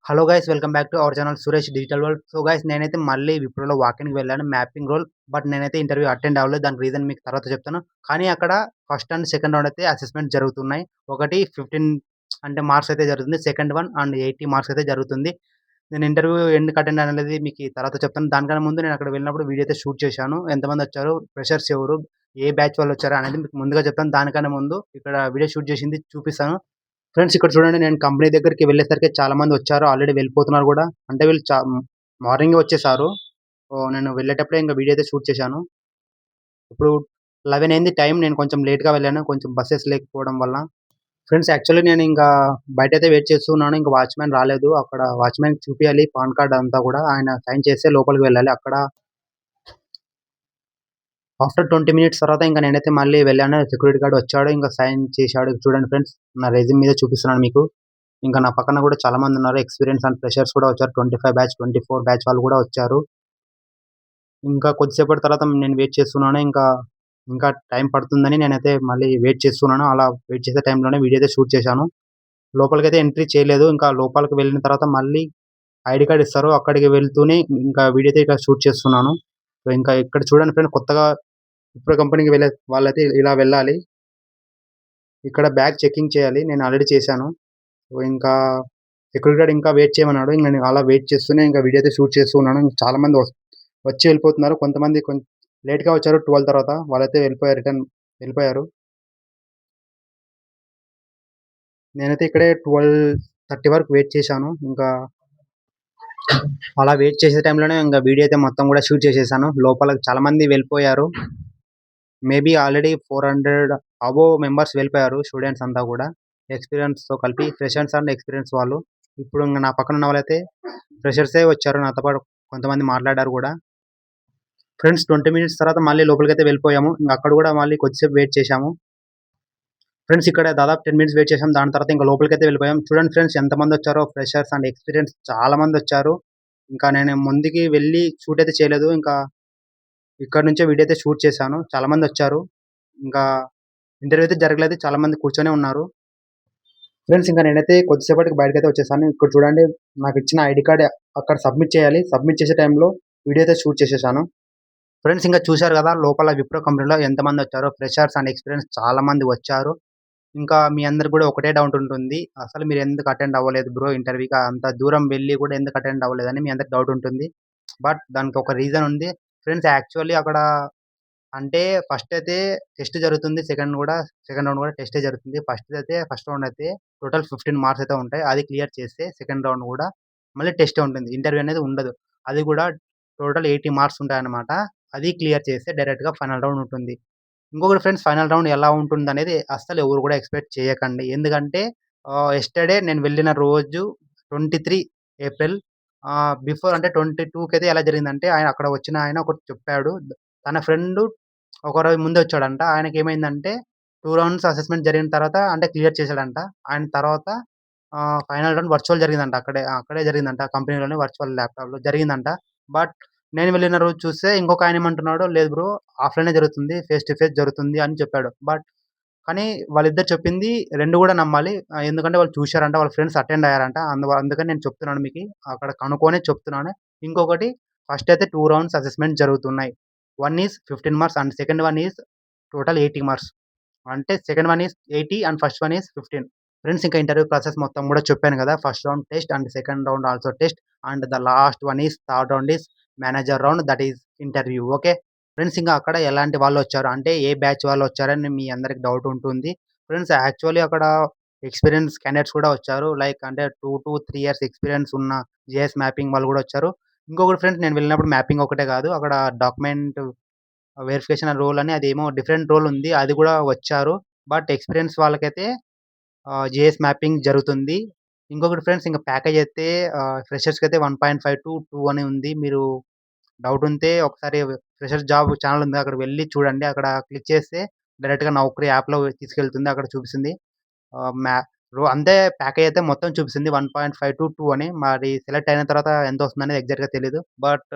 Hello guys, welcome back to our channel Suresh digital world. So guys, నేనైతే మళ్ళీ విప్రోలో వాకింగ్కి వెళ్ళాను, మ్యాపింగ్ రోల్. బట్ నేనైతే ఇంటర్వ్యూ అటెండ్ అవ్వలేదు. దానికి రీజన్ మీకు తర్వాత చెప్తాను. కానీ అక్కడ ఫస్ట్ అండ్ సెకండ్ రౌండ్ అయితే అసెస్మెంట్ జరుగుతున్నాయి. ఒకటి 15 అంటే మార్క్స్ అయితే జరుగుతుంది, సెకండ్ వన్ అండ్ 80 మార్క్స్ అయితే జరుగుతుంది. నేను ఇంటర్వ్యూ ఎందుకు అటెండ్ అనేది మీకు తర్వాత చెప్తాను. దానికన్నా ముందు నేను అక్కడ వెళ్ళినప్పుడు వీడియో అయితే షూట్ చేశాను. ఎంతమంది వచ్చారు, ఫ్రెషర్స్ ఎవరు, ఏ బ్యాచ్ వాళ్ళు వచ్చారు అనేది మీకు ముందుగా చెప్తాను. దానికన్నా ముందు ఇక్కడ వీడియో షూట్ చేసింది చూపిస్తాను. ఫ్రెండ్స్, ఇక్కడ చూడండి, నేను కంపెనీ దగ్గరికి వెళ్ళేసరికి చాలా మంది వచ్చారు, ఆల్రెడీ వెళ్ళిపోతున్నారు కూడా. అంటే వీళ్ళు మార్నింగ్ వచ్చేసారు. నేను వెళ్ళేటప్పుడే ఇంకా వీడియో అయితే షూట్ చేశాను. ఇప్పుడు 11 అయింది టైం. నేను కొంచెం లేట్గా వెళ్ళాను, కొంచెం బస్సెస్ లేకపోవడం వల్ల. ఫ్రెండ్స్, యాక్చువల్లీ నేను ఇంకా బయట అయితే వెయిట్ చేస్తున్నాను. ఇంకా వాచ్మెన్ రాలేదు. అక్కడ వాచ్మెన్ చూపించాలి పాన్ కార్డ్ అంతా కూడా, ఆయన సైన్ చేస్తే లోపలికి వెళ్ళాలి. అక్కడ ఆఫ్టర్ 20 మినిట్స్ తర్వాత ఇంకా నేనైతే మళ్ళీ వెళ్ళాను. సెక్యూరిటీ గార్డ్ వచ్చాడు, ఇంకా సైన్ చేశాడు. చూడండి ఫ్రెండ్స్, నా రెజ్యూమ్ మీద చూపిస్తున్నాను మీకు. ఇంకా నా పక్కన కూడా చాలా మంది ఉన్నారు, ఎక్స్పీరియన్స్ అండ్ ఫ్రెషర్స్ కూడా వచ్చారు. 25 బ్యాచ్, 24 బ్యాచ్ వాళ్ళు కూడా వచ్చారు. ఇంకా కొద్దిసేపటి తర్వాత నేను వెయిట్ చేస్తున్నాను. ఇంకా టైం పడుతుందని నేనైతే మళ్ళీ వెయిట్ చేస్తున్నాను. అలా వెయిట్ చేసే టైంలోనే వీడియో అయితే షూట్ చేశాను. లోపలికైతే ఎంట్రీ చేయలేదు. ఇంకా లోపలికి వెళ్ళిన తర్వాత మళ్ళీ ఐడి కార్డ్ ఇస్తారు. అక్కడికి వెళ్తూనే ఇంకా వీడియో అయితే ఇక్కడ షూట్ చేస్తున్నాను. ఇంకా ఇక్కడ చూడండి ఫ్రెండ్, కొత్తగా విప్రో కంపెనీకి వెళ్ళే వాళ్ళైతే ఇలా వెళ్ళాలి. ఇక్కడ బ్యాగ్ చెకింగ్ చేయాలి. నేను ఆల్రెడీ చేశాను. ఇంకా సెక్యూరిటీ గార్డ్ ఇంకా వెయిట్ చేయమన్నాడు. ఇంకా నేను అలా వెయిట్ చేస్తూనే ఇంకా వీడియో అయితే షూట్ చేస్తూ ఉన్నాను. చాలా మంది వచ్చి వెళ్ళిపోతున్నారు. కొంతమంది లేట్గా వచ్చారు, 12 తర్వాత. వాళ్ళైతే వెళ్ళిపోయారు, రిటర్న్ వెళ్ళిపోయారు. నేనైతే ఇక్కడే 12:30 వరకు వెయిట్ చేశాను. ఇంకా అలా వెయిట్ చేసే టైంలోనే ఇంకా వీడియో అయితే మొత్తం కూడా షూట్ చేసేసాను. లోపల చాలా మంది వెళ్ళిపోయారు. మేబీ ఆల్రెడీ 400 అబోవ్ మెంబర్స్ వెళ్ళిపోయారు, స్టూడెంట్స్ అంతా కూడా, ఎక్స్పీరియన్స్తో కలిపి, ఫ్రెషర్స్ అండ్ ఎక్స్పీరియన్స్ వాళ్ళు. ఇప్పుడు ఇంకా నా పక్కన ఉన్న వాళ్ళైతే ఫ్రెషర్సే వచ్చారు, నాతో పాటు కొంతమంది మాట్లాడారు కూడా. ఫ్రెండ్స్, 20 మినిట్స్ తర్వాత మళ్ళీ లోపలికైతే వెళ్ళిపోయాము. ఇంకా అక్కడ కూడా మళ్ళీ కొద్దిసేపు వెయిట్ చేశాము. ఫ్రెండ్స్, ఇక్కడ దాదాపు 10 మినిట్స్ వెయిట్ చేసాం. దాని తర్వాత ఇంకా లోపలికైతే వెళ్ళిపోయాం. చూడండి ఫ్రెండ్స్, ఎంతమంది వచ్చారో, ఫ్రెషర్స్ అండ్ ఎక్స్పీరియన్స్ చాలా మంది వచ్చారు. ఇంకా నేను ముందుకి వెళ్ళి షూట్ అయితే చేయలేదు. ఇంకా ఇక్కడ నుంచే వీడియో అయితే షూట్ చేశాను. చాలా మంది వచ్చారు. ఇంకా ఇంటర్వ్యూ అయితే జరగలేదు, చాలా మంది కూర్చొనే ఉన్నారు. ఫ్రెండ్స్, ఇంకా నేనైతే కొద్దిసేపటికి బయటకైతే వచ్చేసాను. ఇక్కడ చూడండి, నాకు ఇచ్చిన ఐడి కార్డ్ అక్కడ సబ్మిట్ చేయాలి. సబ్మిట్ చేసే టైంలో వీడియో అయితే షూట్ చేసేసాను. ఫ్రెండ్స్, ఇంకా చూశారు కదా, లోపల విప్రో కంపెనీలో ఎంతమంది వచ్చారో, ఫ్రెషర్స్ అండ్ ఎక్స్పీరియన్స్ చాలా మంది వచ్చారు. ఇంకా మీ అందరికి కూడా ఒకటే డౌట్ ఉంటుంది, అసలు మీరు ఎందుకు అటెండ్ అవ్వలేదు బ్రో ఇంటర్వ్యూకి, అంత దూరం వెళ్ళి కూడా ఎందుకు అటెండ్ అవ్వలేదని మీ అందరికి డౌట్ ఉంటుంది. బట్ దానికి ఒక రీజన్ ఉంది ఫ్రెండ్స్. యాక్చువల్లీ అక్కడ అంటే ఫస్ట్ అయితే టెస్ట్ జరుగుతుంది, సెకండ్ రౌండ్ కూడా టెస్టే జరుగుతుంది. ఫస్ట్ రౌండ్ అయితే టోటల్ 15 మార్క్స్ అయితే ఉంటాయి. అది క్లియర్ చేస్తే సెకండ్ రౌండ్ కూడా మళ్ళీ టెస్టే ఉంటుంది, ఇంటర్వ్యూ అనేది ఉండదు. అది కూడా టోటల్ 80 మార్క్స్ ఉంటాయన్నమాట. అది క్లియర్ చేస్తే డైరెక్ట్గా ఫైనల్ రౌండ్ ఉంటుంది. ఇంకొకటి ఫ్రెండ్స్, ఫైనల్ రౌండ్ ఎలా ఉంటుందనేది అస్సలు ఎవరు కూడా ఎక్స్‌పెక్ట్ చేయకండి. ఎందుకంటే యెస్టర్‌డే నేను వెళ్ళిన రోజు 23 ఏప్రిల్, బిఫోర్ అంటే 22కైతే ఎలా జరిగిందంటే, అక్కడ వచ్చిన ఆయన ఒకటి చెప్పాడు. తన ఫ్రెండు ఒకరోజు ముందే వచ్చాడంట. ఆయనకేమైందంటే 2 రౌండ్స్ అసెస్మెంట్ జరిగిన తర్వాత అంటే క్లియర్ చేశాడంట. ఆయన తర్వాత ఫైనల్ రౌండ్ వర్చువల్ జరిగిందంట. అక్కడే జరిగిందంట. కంపెనీలోనే వర్చువల్ ల్యాప్‌టాప్‌లో జరిగిందంట. బట్ నేను వెళ్ళిన రోజు చూస్తే ఇంకొక ఆయన ఏమంటున్నాడు, "లేదు బ్రో ఆఫ్‌లైనే జరుగుతుంది. ఫేస్ టు ఫేస్ జరుగుతుంది" అని చెప్పాడు. కానీ వాళ్ళిద్దరు చెప్పింది 2 గూడా నమ్మాలి. ఎందుకంటే వాళ్ళు చూసారంట. వాళ్ళ ఫ్రెండ్స్ అటెండ్ అయ్యారంట. అందుకని నేను చెప్తున్నాను మీకి. అక్కడ కనుక్కొనే చెప్తున్నాను. ఇంకొకటి ఫస్ట్ అయితే 2 రౌండ్స్ అసెస్‌మెంట్ జరుగుతున్నాయి. One is 15 marks and second one is total 80 marks. అంటే second one is 80 and first one is 15. Friends ఇంకా ఇంటర్వ్యూ ప్రాసెస్ మొత్తం గూడా చెప్పాను గదా! First round test and second round also test and the last one is third round is manager round that is interview. Okay. Friends ఇంకా అక్కడ ఎలాంటి వాళ్ళొచ్చారు అంటే ఏ batch వాళ్ళొచ్చారని మీ అందరికి డౌట్ ఉంటుంది. ఫ్రెండ్స్ యాక్చువల్లీ అక్కడ ఎక్స్‌పీరియన్స్ క్యాండిడేట్స్ కూడా వచ్చారు. లైక్ అంటే 2-3 ఇయర్స్ ఎక్స్‌పీరియన్స్ ఉన్న జీఎస్ మ్యాపింగ్ వాళ్ళు గూడా వచ్చారు. ఇంకొకటి ఫ్రెండ్స్ నేను వెళ్ళినప్పుడు మ్యాపింగ్ ఒకటే గాదు. అక్కడ డాక్యుమెంట్ వెరిఫికేషన్ రోల్ అని అదేమో డిఫరెంట్ రోల్ ఉంది. అది గూడా వచ్చారు. బట్ ఎక్స్‌పీరియన్స్ వాళ్ళకైతే జీఎస్ మ్యాపింగ్ జరుగుతుంది. ఇంకొకటి ఫ్రెండ్స్ ఇంక ప్యాకేజ్ అయితే ఫ్రెషర్స్‌కైతే 1.5-2 అని ఉంది. మీరు డౌట్ ఉంటే ఒకసారి ఫ్రెషర్స్ జాబ్ ఛానెల్ ఉంది. అక్కడికి వెళ్లి చూడండి. అక్కడ క్లిక్ చేస్తే డైరెక్ట్‌గా నౌకరీ యాప్‌లో తీసుకెళ్తుంది. అక్కడ చూపిస్తుంది. ఆహ్, మ్యా అంతే ప్యాకేజ్ అయితే మొత్తం చూపిస్తుంది. 1.5-2 అని. మరి సెలెక్ట్ అయిన తర్వాత ఎంతొస్తుందనేది ఎగ్జాక్ట్‌గా తెలీదు. బట్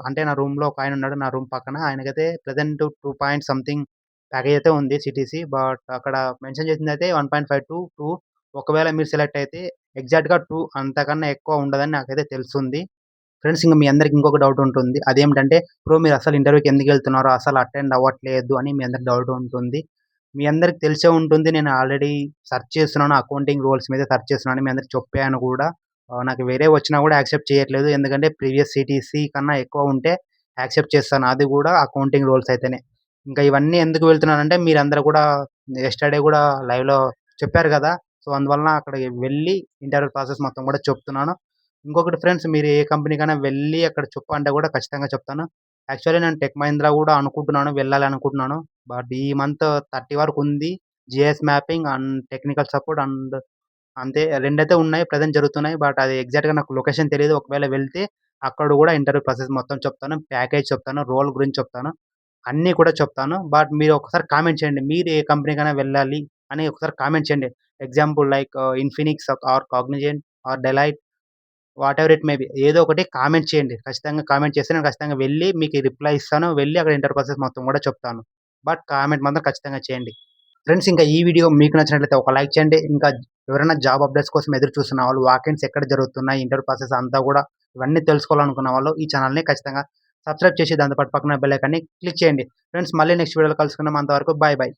అంటే నా రూమ్‌లో ఒకాయన ఉన్నాడు. నా రూమ్ పక్కన. ఆయనకైతే ప్రెజెంట్ 2 పాయింట్ సంథింగ్ ప్యాకేజ్ అయితే ఉంది సీటీసీ. బట్ అక్కడ మెన్షన్ చేసిందయితే 1.5-2 ఒకవేళ మీరు సెలెక్ట్ అయితే ఎగ్జాక్ట్‌గా 2 అంతకన్నా ఎక్కువ ఉండదని నాకైతే తెలుస్తుంది. ఫ్రెండ్స్ ఇంక మీ అందరికి ఇంకొక డౌట్ ఉంటుంది. అదేమిటంటే బ్రో మీరసలు ఇంటర్వ్యూకి ఎందుకెళ్తున్నారో అసలు అటెండ్ అవ్వట్లేదు అని మీ అందరికి డౌట్ ఉంటుంది. మీ అందరికి తెలిసే ఉంటుంది. నేను ఆల్రెడీ సెర్చ్ చేస్తున్నాను. అకౌంటింగ్ రోల్స్ మీద సెర్చ్ చేస్తున్నానని మీ అందరికి చెప్పాను కూడా. నాకు వేరేవి వచ్చినా కూడా యాక్సెప్ట్ చేయట్లేదు. ఎందుకంటే ప్రీవియస్ సీటీసీ కన్నా ఎక్కువ ఉంటే యాక్సెప్ట్ చేస్తాను. అది కూడా అకౌంటింగ్ రోల్స్ అయితేనే. ఇంకా ఇవన్నీ ఎందుకు వెళ్తున్నానంటే మీరందరూ కూడా యెస్టర్‌డే కూడా లైవ్‌లో చెప్పారు కదా! సో, అందువలన అక్కడికి వెళ్లి ఇంటర్వ్యూ ప్రాసెస్ మొత్తం కూడా చెప్తున్నాను. ఇంకొకటి ఫ్రెండ్స్ మీరు ఏ కంపెనీకైనా వెళ్లి అక్కడ చెప్పు అంటే కూడా ఖచ్చితంగా చెప్తాను. యాక్చువల్లీ నేను టెక్ మహీంద్రా కూడా అనుకుంటున్నాను. వెళ్ళాలనుకుంటున్నాను. బట్ ఈ మంత్ 30 వరకు ఉంది. GS mapping and technical support and అంతే 2 అయితే ఉన్నాయి. ప్రెజెంట్ జరుగుతున్నాయి. బట్ అది ఎగ్జాక్ట్‌గా నాకు లొకేషన్ తెలీదు. ఒకవేళ వెళ్తే అక్కడ కూడా ఇంటర్వ్యూ ప్రాసెస్ మొత్తం చెప్తాను. ప్యాకేజ్ చెప్తాను. రోల్ గురించి చెప్తాను. అన్నీ కూడా చెప్తాను. బట్ మీరు ఒకసారి కామెంట్ చేయండి. మీరు ఏ కంపెనీకైనా వెళ్ళాలి అని ఒకసారి కామెంట్ చేయండి. Example like Infinix or Cognizant or Deloitte whatever it may be. ఏదో ఒకటి కామెంట్ చేయండి. ఖచ్చితంగా కామెంట్ చేస్తే నేను ఖచ్చితంగా వెళ్లి మీకు రిప్లై ఇస్తాను. వెళ్లి అక్కడ ఇంటర్ ప్రాసెస్ మొత్తం కూడా చెప్తాను. బట్ కామెంట్ మాత్రం ఖచ్చితంగా చేయండి. ఫ్రెండ్స్ ఇంకా ఈ వీడియో మీకు నచ్చినట్లయితే ఒక లైక్ చేయండి. ఇంకా ఎవరైనా జాబ్ అప్డేట్స్ కోసం ఎదురు చూస్తున్న వాళ్ళు, వాకెన్సీ ఎక్కడ జరుగుతున్నాయి, ఇంటర్వ్యూ ప్రాసెస్ అంతా కూడా ఇవన్నీ తెలుసుకోవాలనుకున్న వాళ్ళు ఈ ఛానెల్‌ని ఖచ్చితంగా సబ్స్క్రైబ్ చేసి దాంతో పాటు పక్కన బెల్ ఐకాన్‌ని క్లిక్ చేయండి. ఫ్రెండ్స్ మళ్ళీ నెక్స్ట్ వీడియోలో కలుసుకుందాం. అంతవరకు బాయ్ బాయ్.